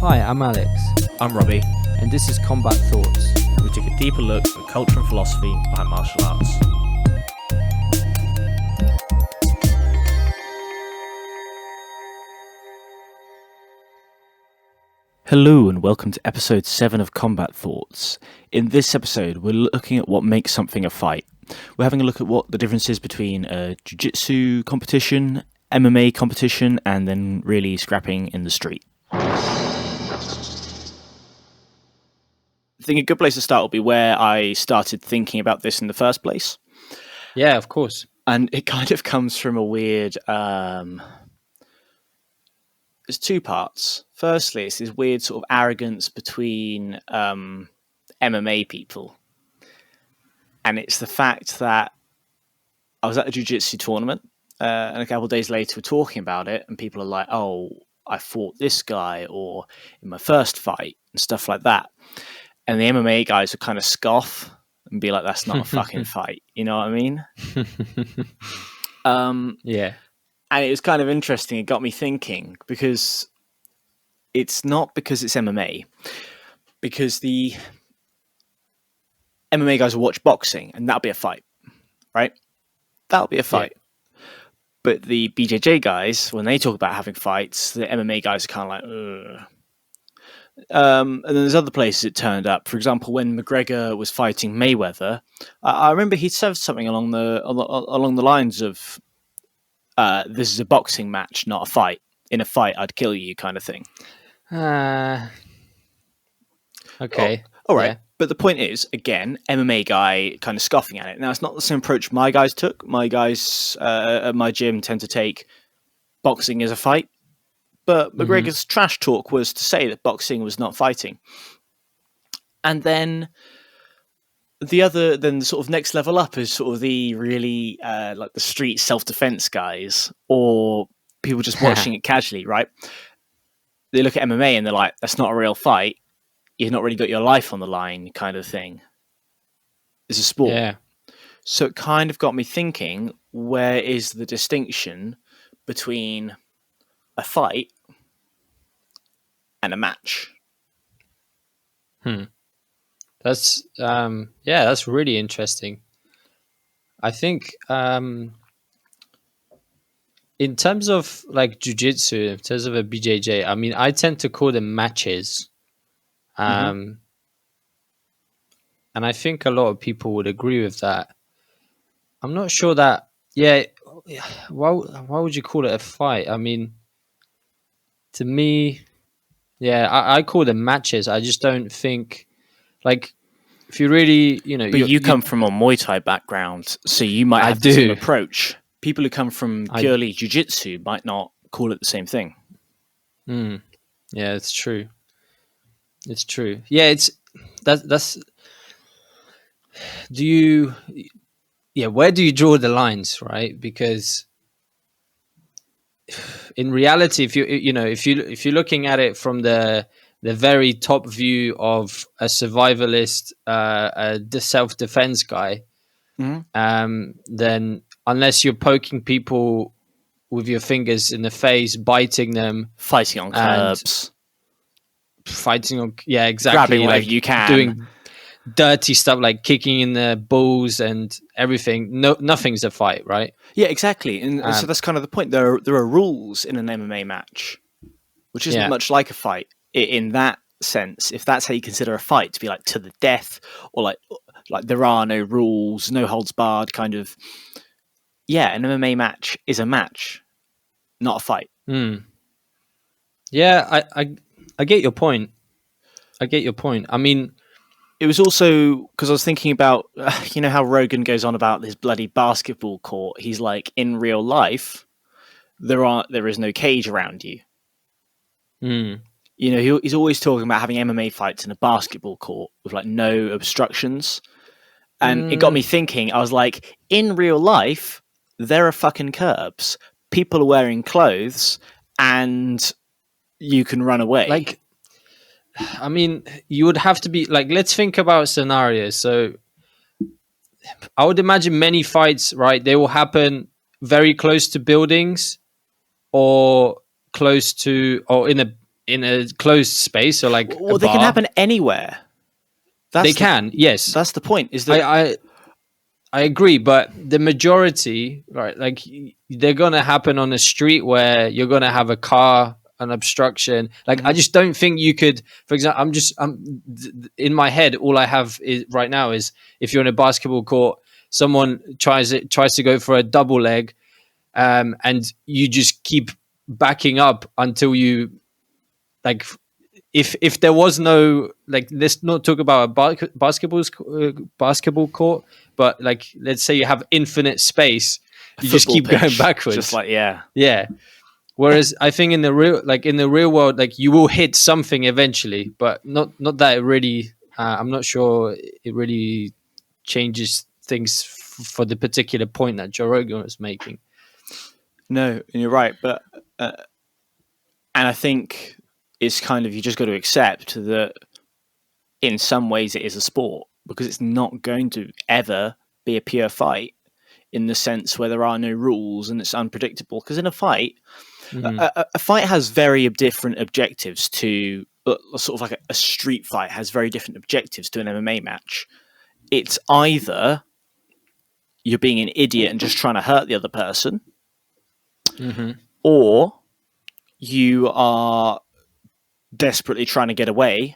Hi, I'm Alex, I'm Robbie. and this is Combat Thoughts. We take a deeper look at the culture and philosophy behind martial arts. Hello and welcome to episode 7 of Combat Thoughts. In this episode, we're looking at what makes something a fight. We're having a look at what the difference is between a Ju-Jitsu competition, MMA competition, and then really scrapping in the street. I think a good place to start will be where I started thinking about this in the first place. Yeah, of course. And it kind of comes from a weird... There's two parts. Firstly, it's this weird sort of arrogance between MMA people. And it's the fact that I was at a jiu-jitsu tournament and a couple of days later we're talking about it and people are like, oh, I fought this guy or in my first fight and stuff like that. And the MMA guys would kind of scoff and be like, that's not a fucking fight. You know what I mean? Yeah. And it was kind of interesting. It got me thinking because it's not because it's MMA. Because the MMA guys will watch boxing and that'll be a fight, right? That'll be a fight. Yeah. But the BJJ guys, when they talk about having fights, the MMA guys are kind of like, ugh. And then there's other places it turned up. For example, when McGregor was fighting Mayweather, I remember he said something along the lines of, this is a boxing match, not a fight. In a fight, I'd kill you, kind of thing. Okay. All right. Yeah. But the point is, again, MMA guy kind of scoffing at it. Now, it's not the same approach my guys took. My guys at my gym tend to take boxing as a fight. But McGregor's trash talk was to say that boxing was not fighting. And then the sort of next level up is sort of the really like the street self-defense guys or people just watching it casually, right? They look at MMA and they're like, that's not a real fight. You've not really got your life on the line kind of thing. It's a sport. Yeah. So it kind of got me thinking, where is the distinction between a fight and a match? That's that's really interesting. I think in terms of like jiu-jitsu, in terms of a BJJ, I mean, I tend to call them matches. And I think a lot of people would agree with that. I'm not sure that, why would you call it a fight? I mean, to me, I call them matches. I just don't think, like, if you really, But you come from a Muay Thai background, so you might have the same approach. People who come from purely Jiu-Jitsu might not call it the same thing. Yeah, it's true. It's true. Yeah, that's. Where do you draw the lines, right? Because in reality, if you're looking at it from the very top view of a survivalist, the self-defense guy, then unless you're poking people with your fingers in the face, biting them, fighting on curbs, exactly, grabbing whatever you can, doing dirty stuff like kicking in the balls and everything, nothing's a fight, right? Yeah, exactly. And so that's kind of the point. There are rules in an MMA match, which isn't much like a fight in that sense. If that's how you consider a fight, to be like to the death, or like there are no rules, no holds barred kind of. Yeah, an MMA match is a match, not a fight. Yeah, I get your point. I mean, it was also because I was thinking about, how Rogan goes on about this bloody basketball court. He's like, in real life, there is no cage around you. He's always talking about having MMA fights in a basketball court with like no obstructions. And it got me thinking, I was like, in real life, there are fucking curbs. People are wearing clothes and you can run away. Like, I mean, you would have to be like, let's think about scenarios. So I would imagine many fights, right? They will happen very close to buildings or close to, or in in a closed space or like a Well, they can bar. happen anywhere. They can, yes. That's the point. Is that I agree, but the majority, right? Like they're gonna happen on a street where you're gonna have a car, an obstruction. Like I just don't think you could. For example, I'm in my head. All I have is right now is if you're in a basketball court, someone tries to go for a double leg, and you just keep backing up until you like if there was no like let's not talk about a basketball court, but like let's say you have infinite space, you just football keep going pitch, backwards. just like Yeah. Whereas I think in the real world, like you will hit something eventually, but not that it really. I'm not sure it really changes things for the particular point that Joe Rogan was making. No, and you're right, but and I think it's kind of you just got to accept that in some ways it is a sport because it's not going to ever be a pure fight in the sense where there are no rules and it's unpredictable. Because in a fight, a fight has very different objectives to sort of like a street fight has very different objectives to an MMA match. It's either you're being an idiot and just trying to hurt the other person, or you are desperately trying to get away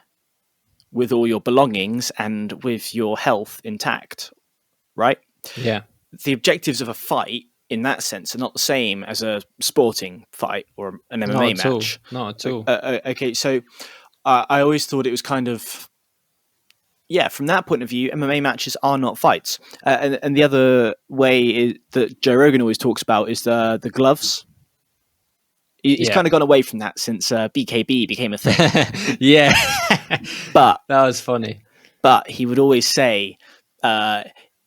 with all your belongings and with your health intact, right? Yeah. The objectives of a fight in that sense are not the same as a sporting fight or an MMA match. Not at all. Okay, so I always thought it was kind of, yeah, from that point of view, MMA matches are not fights. And the other way that Joe Rogan always talks about is the gloves. He's kind of gone away from that since BKB became a thing. Yeah. But that was funny. But he would always say,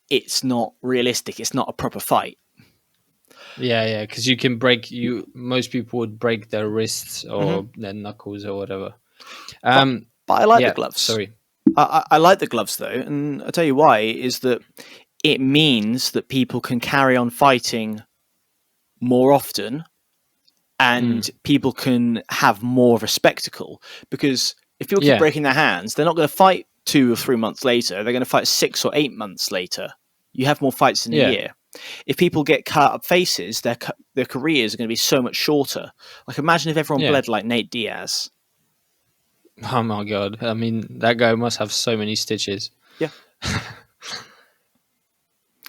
it's not realistic. It's not a proper fight. Yeah, because you can most people would break their wrists or their knuckles or whatever. But I like the gloves. Sorry. I like the gloves, though, and I'll tell you why, is that it means that people can carry on fighting more often and people can have more of a spectacle. Because if people keep breaking their hands, they're not going to fight 2 or 3 months later. They're going to fight 6 or 8 months later. You have more fights in a year. If people get cut up faces, their careers are going to be so much shorter. Like imagine if everyone bled like Nate Diaz. Oh my god! I mean, that guy must have so many stitches. Yeah.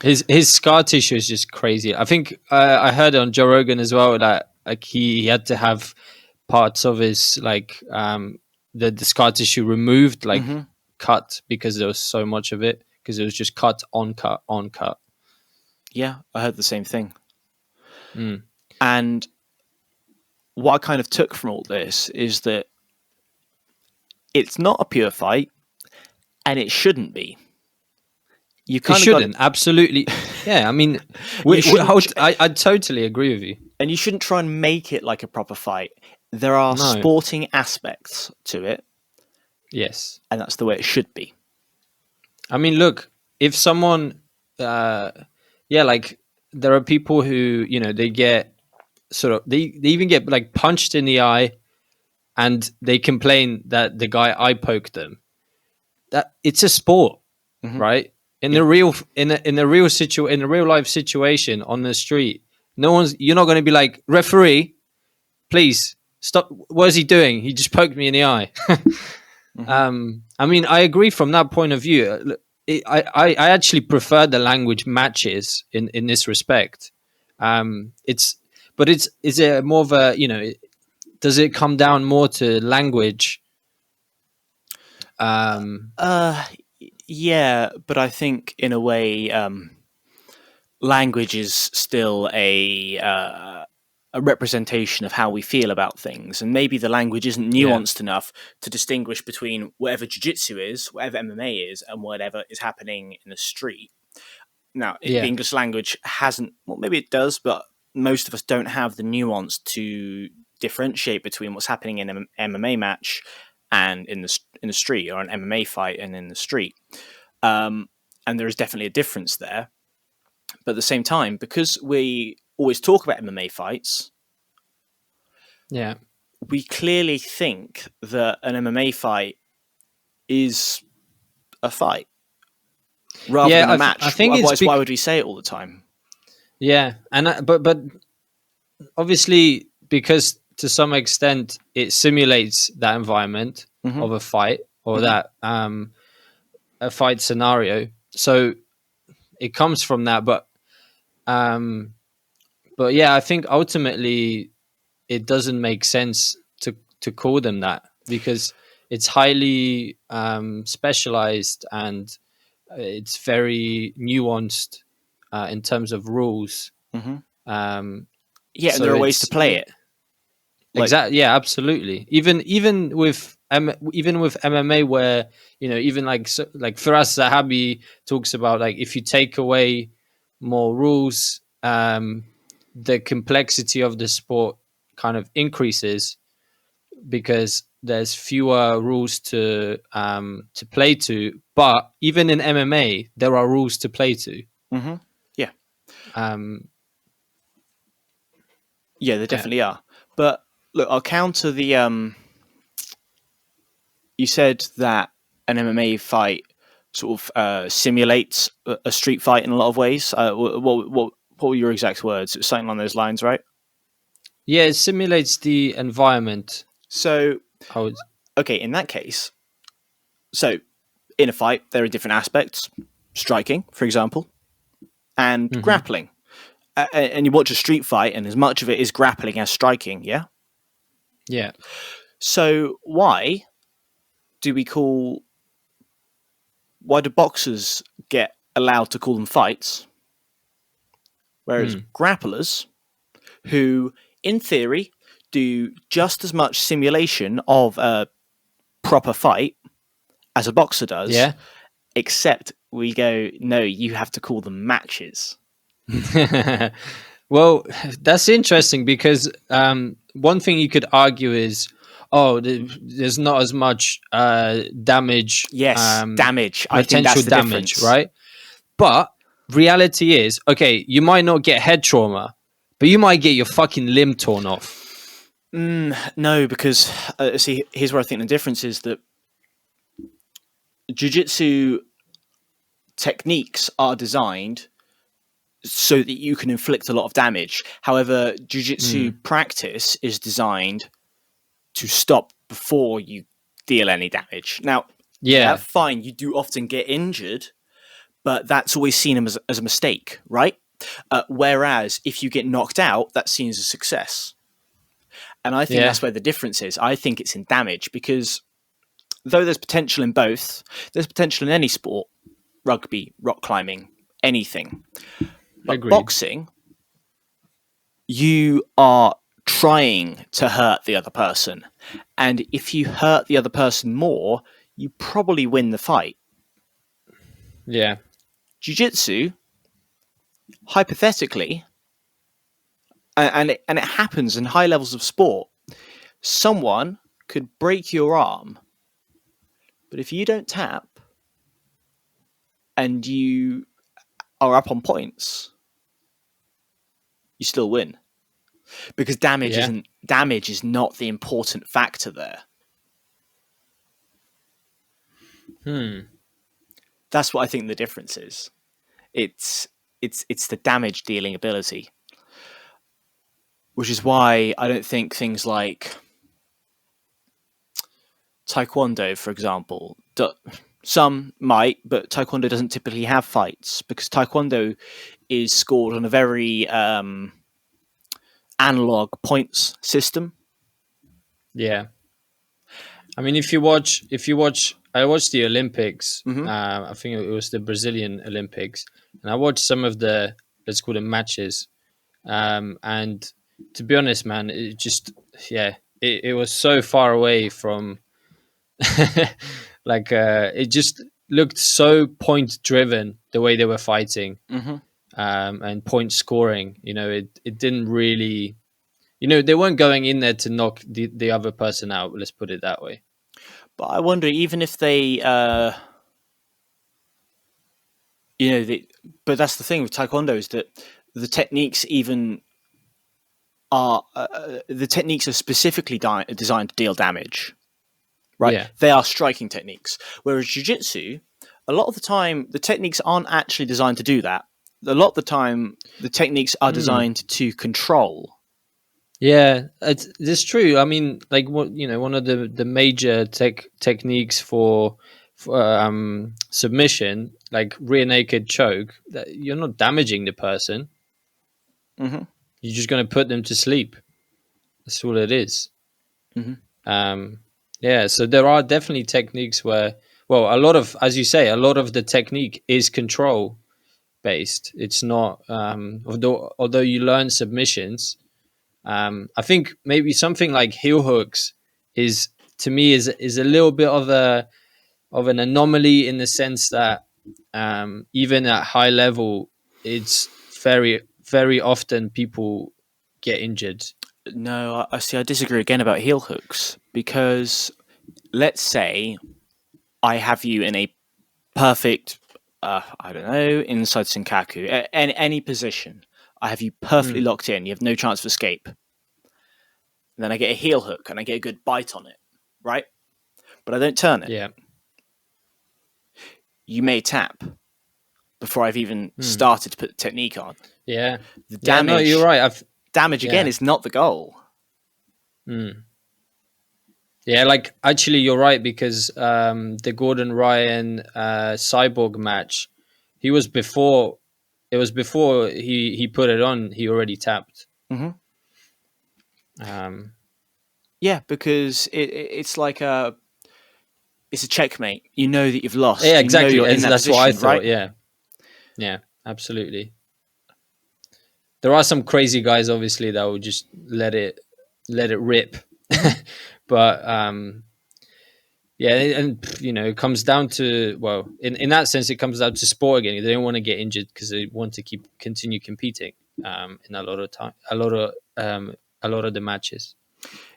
His scar tissue is just crazy. I think I heard on Joe Rogan as well that like he had to have parts of his like the scar tissue removed, like cut because there was so much of it because it was just cut on cut on cut. Yeah, I heard the same thing. And what I kind of took from all this is that it's not a pure fight, and it shouldn't be. You kind of shouldn't. Absolutely. Yeah, I mean, I totally agree with you. And you shouldn't try and make it like a proper fight. There are sporting aspects to it. Yes. And that's the way it should be. I mean, look, if someone, like there are people who, they get they even get like punched in the eye and they complain that the guy eye poked them. That it's a sport, right? In the real life situation on the street, you're not going to be like, referee, please stop. What is he doing? He just poked me in the eye. I mean, I agree from that point of view. I actually prefer the language matches in this respect. Is it more of a, does it come down more to language? Yeah, but I think in a way, language is still a representation of how we feel about things, and maybe the language isn't nuanced enough to distinguish between whatever Ju-Jitsu is, whatever MMA is, and whatever is happening in the street. Now, the English language hasn't. Well, maybe it does, but most of us don't have the nuance to differentiate between what's happening in an MMA match and in the street, or an MMA fight and in the street. And there is definitely a difference there. But at the same time, because we always talk about MMA fights, we clearly think that an MMA fight is a fight rather than a I match. think it's Otherwise, why would we say it all the time? and but obviously because to some extent it simulates that environment Mm-hmm. of a fight or Mm-hmm. that a fight scenario. So it comes from that, but yeah, I think ultimately it doesn't make sense to call them that because it's highly specialized and it's very nuanced in terms of rules. Mm-hmm. Um, Yeah, and so there are ways to it's play it. Like, exactly, yeah, absolutely. Even with MMA, where even like Firas Zahabi talks about, like, if you take away more rules, the complexity of the sport kind of increases because there's fewer rules to play to. But even in MMA, there are rules to play to. mm-hmm. Yeah, Um, yeah, there yeah, definitely are. But look, I'll counter the. You said that an MMA fight sort of simulates a street fight in a lot of ways. What were your exact words? It was something along those lines, right? yeah, it simulates the environment. So, I would, okay, in that case, so in a fight, there are different aspects: striking, for example, and mhm. grappling. And you watch a street fight, and as much of it is grappling as striking, yeah. Yeah. So do we call why do boxers get allowed to call them fights, whereas Mm. grapplers, who in theory do just as much simulation of a proper fight as a boxer does, Yeah. except we go, no, you have to call them matches. Well, that's interesting because one thing you could argue is, oh, there's not as much damage, Yes, damage. I think potential that's the damage, difference. right? But reality is, okay, you might not get head trauma, but you might get your fucking limb torn off. No, because see, here's where I think the difference is that Ju-Jitsu techniques are designed so that you can inflict a lot of damage. However, Jiu-Jitsu Mm. practice is designed to stop before you deal any damage. Now, yeah, Yeah. fine, you do often get injured, but that's always seen as a mistake, right? Whereas if you get knocked out, that's seen as a success. And I think Yeah. that's where the difference is. I think it's in damage because though there's potential in both, there's potential in any sport: rugby, rock climbing, anything. But Agreed. boxing, you are trying to hurt the other person. And if you hurt the other person more, you probably win the fight. Yeah. Jiu-Jitsu, hypothetically, and it happens in high levels of sport, someone could break your arm, but if you don't tap and you are up on points, you still win. Because Yeah. damage is not the important factor there. Hmm. That's what I think the difference is. It's it's the damage dealing ability, which is why I don't think things like Taekwondo, for example, some might, but Taekwondo doesn't typically have fights because Taekwondo is scored on a very analog points system. Yeah. I mean, I watched the Olympics. Mm-hmm. I think it was the Brazilian Olympics, and I watched some of the, let's call them, matches. And to be honest, man, it just, yeah, it was so far away from, like, it just looked so point driven the way they were fighting, Mm-hmm. and point scoring. It didn't really, they weren't going in there to knock the other person out. Let's put it that way. But I wonder, even if they, but that's the thing with Taekwondo is that the techniques even are the techniques are specifically designed to deal damage, right? Yeah. They are striking techniques. Whereas jiu-jitsu, a lot of the time, the techniques aren't actually designed to do that. A lot of the time, the techniques are designed to control. Yeah, it's true. I mean, like what one of the major techniques for submission, like rear naked choke, that you're not damaging the person. Mm-hmm. You're just going to put them to sleep. That's all it is. Mm-hmm. Yeah, so there are definitely techniques where, well, a lot of, as you say, a lot of the technique is control based. It's not, although you learn submissions. I think maybe something like heel hooks is, to me, is a little bit of an anomaly in the sense that even at high level, it's very often people get injured. No, I see. I disagree again about heel hooks because let's say I have you in a perfect, I don't know, inside Senkaku, any position. I have you perfectly Mm, locked in. You have no chance of escape. And then I get a heel hook and I get a good bite on it, right? But I don't turn it. yeah. You may tap before I've even Mm, started to put the technique on. yeah. The Yeah. No, you're right. damage again Yeah. is not the goal. Mm. Yeah, like actually, you're right because the Gordon Ryan Cyborg match, he was before. It was before he put it on. He already tapped. Mm-hmm. Um, Yeah, because it's like it's a checkmate. You know that you've lost. yeah, You know exactly. you're in that That's what I position, thought. right? Yeah, yeah, absolutely. There are some crazy guys, obviously, that will just let it rip. Mm-hmm. But yeah, and it comes down to, well, in that sense, it comes down to sport again. They don't want to get injured because they want to continue competing. In a lot of time, a lot of the matches.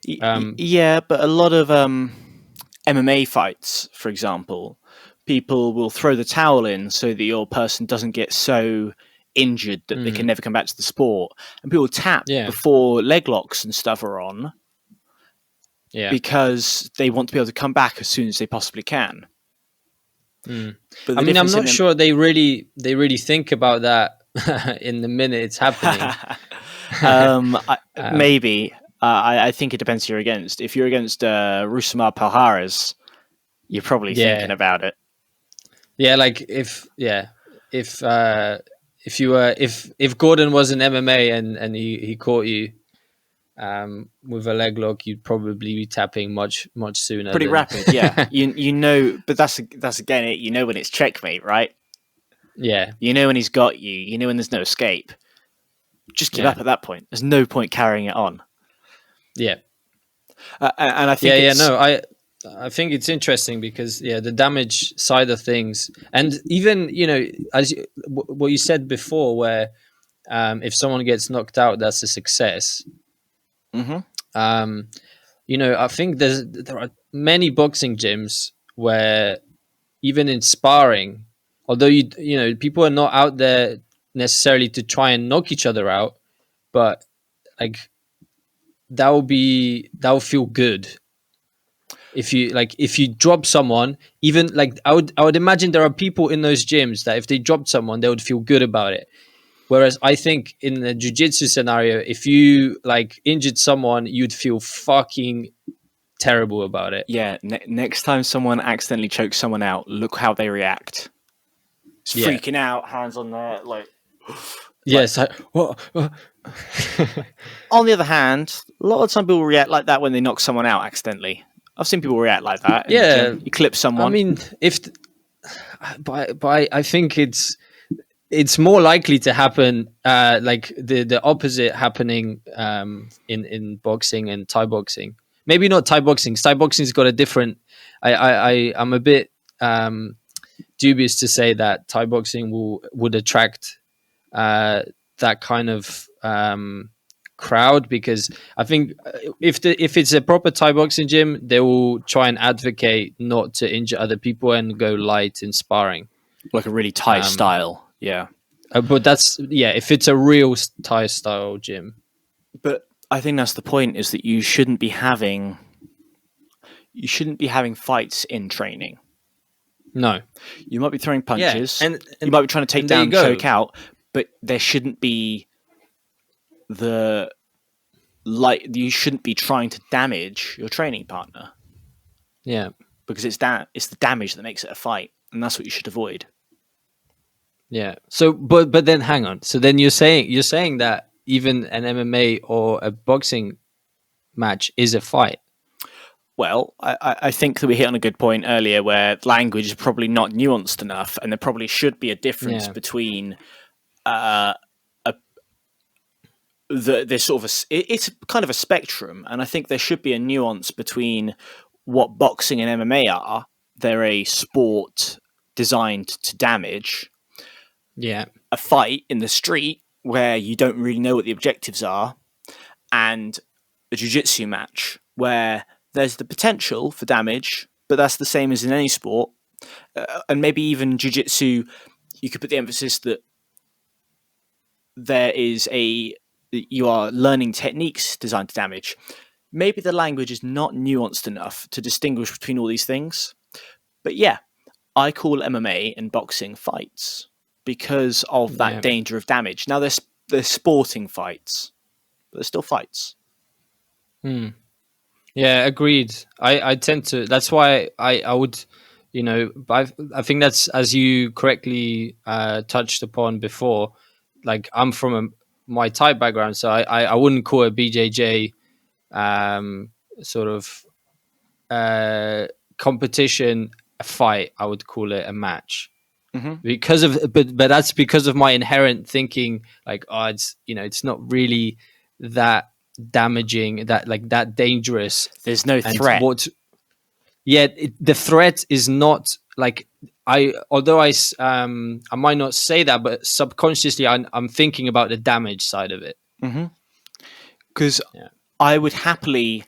Yeah, but a lot of MMA fights, for example, people will throw the towel in so that your person doesn't get so injured that they can Mm, never come back to the sport. And people tap yeah, before leg locks and stuff are on yeah. because they want to be able to come back as soon as they possibly can. Mm. But I the mean, I'm difference not in sure they really think about that in the minute it's happening. um, maybe. I think it depends who you're against. If you're against Rusama Palhares, you're probably thinking yeah, about it. yeah. Like if you were if Gordon was in MMA and he caught you with a leg lock, you'd probably be tapping much sooner Pretty than. rapid, yeah. You know, but that's again it. You know when it's checkmate, right? Yeah, You know when he's got you. You know when there's no escape. Just give yeah, up at that point. There's no point carrying it on. yeah, And I yeah, think yeah. it's No, I think it's interesting because the damage side of things, and even as what you said before, where if someone gets knocked out, that's a success. Mhm. Um, I think there are many boxing gyms where even in sparring, although people are not out there necessarily to try and knock each other out, but like that will feel good if you drop someone. Even like I would imagine there are people in those gyms that if they dropped someone, they would feel good about it. Whereas I think in the jiu-jitsu scenario, if you like injured someone, you'd feel fucking terrible about it. yeah. Next time someone accidentally chokes someone out, look how they react. It's Yeah. freaking out, hands on their like. Yes. What? On the other hand, a lot of time people react like that when they knock someone out accidentally. I've seen people react like that in the Yeah. gym. You clip I someone. mean, but I think it's more likely to happen like the opposite happening in boxing and Thai boxing. Maybe not Thai boxing. Thai boxing's got a different. I'm a bit dubious to say that Thai boxing would attract that kind of crowd, because I think if it's a proper Thai boxing gym, they will try and advocate not to injure other people and go light in sparring. Like a really tight Um, style. Yeah. but that's if it's a real Thai style gym. But I think that's the point, is that you shouldn't be having fights in training. No. You might be throwing punches, and you might be trying to take there you down, go. choke out, but there shouldn't be you shouldn't be trying to damage your training partner. Yeah. Because it's the damage that makes it a fight, and that's what you should avoid. Yeah. So, but then hang on. So then you're saying that even an MMA or a boxing match is a fight. Well, I think that we hit on a good point earlier, where language is probably not nuanced enough, and there probably should be a difference between there's sort of it's kind of a spectrum, and I think there should be a nuance between what boxing and MMA are. They're a sport designed to damage. Yeah. A fight in the street where you don't really know what the objectives are, and a jiu-jitsu match where there's the potential for damage, but that's the same as in any sport. And maybe even jiu-jitsu, you could put the emphasis that you are learning techniques designed to damage. Maybe the language is not nuanced enough to distinguish between all these things. But yeah, I call MMA and boxing fights because of that danger of damage. Now, they're sporting fights, but they're still fights. Yeah, agreed. I tend to. That's why I would, I think that's, as you correctly touched upon before. Like, I'm from a Muay Thai background, so I wouldn't call a BJJ sort of competition a fight. I would call it a match. Because of, but that's because of my inherent thinking. Like, it's not really that damaging, that dangerous. There's no threat. The threat is not like, although I might not say that, but subconsciously I'm thinking about the damage side of it. Because I would happily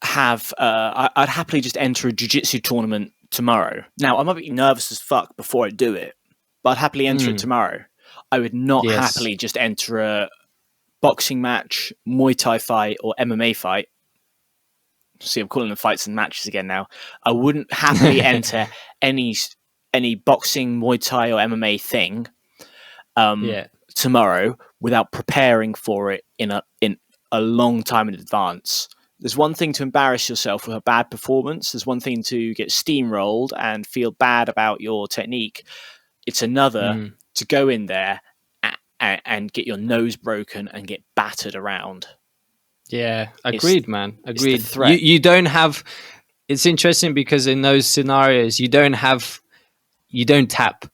I'd happily just enter a jiu-jitsu tournament tomorrow. Now, I might be nervous as fuck before I do it, but I'd happily enter it tomorrow. I would not happily just enter a boxing match, Muay Thai fight, or MMA fight. See, I'm calling them fights and matches again now. I wouldn't happily enter any boxing, Muay Thai, or MMA thing tomorrow without preparing for it in a long time in advance. There's one thing to embarrass yourself with a bad performance. There's one thing to get steamrolled and feel bad about your technique. It's another to go in there and get your nose broken and get battered around. Yeah, agreed, man. Agreed. Threat. You don't have. It's interesting because in those scenarios, you don't tap,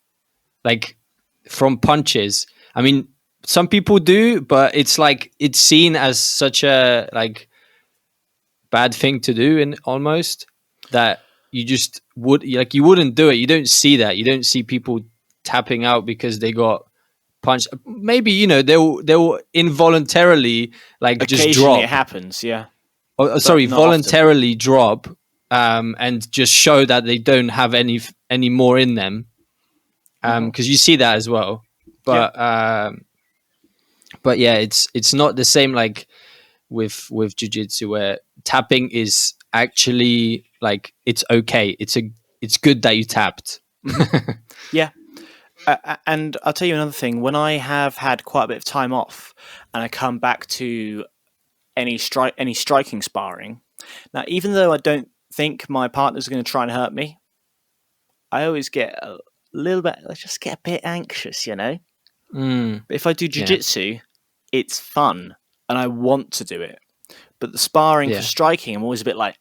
like, from punches. I mean, some people do, but it's like, it's seen as such a bad thing to do, and almost that you just you wouldn't do it. You don't see that. You don't see people tapping out because they got punched. Maybe they'll involuntarily just drop. It happens, yeah. Voluntarily often. Drop, and just show that they don't have any more in them. Because you see that as well. But but yeah, it's not the same like with jiu-jitsu, where tapping is actually it's okay. It's good that you tapped. Yeah. And I'll tell you another thing. When I have had quite a bit of time off and I come back to any striking sparring, now, even though I don't think my partner's going to try and hurt me, I always get a little bit, I just get a bit anxious, But if I do jiu-jitsu, it's fun and I want to do it. But the sparring for striking, I'm always a bit like,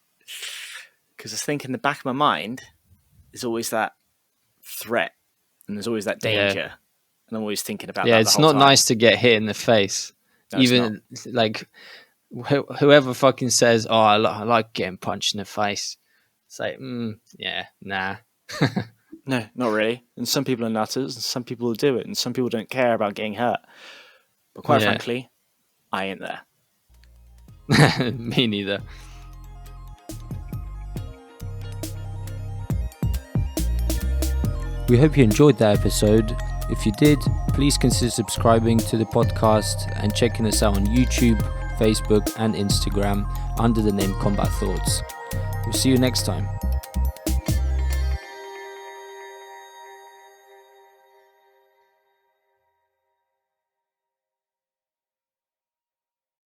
because I think in the back of my mind, there's always that threat. And there's always that danger. And I'm always thinking about that. Yeah, it's not nice to get hit in the face. No, even whoever fucking says, "Oh, I like getting punched in the face." It's like, nah. No, not really. And some people are nutters, and some people will do it, and some people don't care about getting hurt. But quite frankly, I ain't there. Me neither. We hope you enjoyed that episode. If you did, please consider subscribing to the podcast and checking us out on YouTube, Facebook, and Instagram under the name Combat Thoughts. We'll see you next time.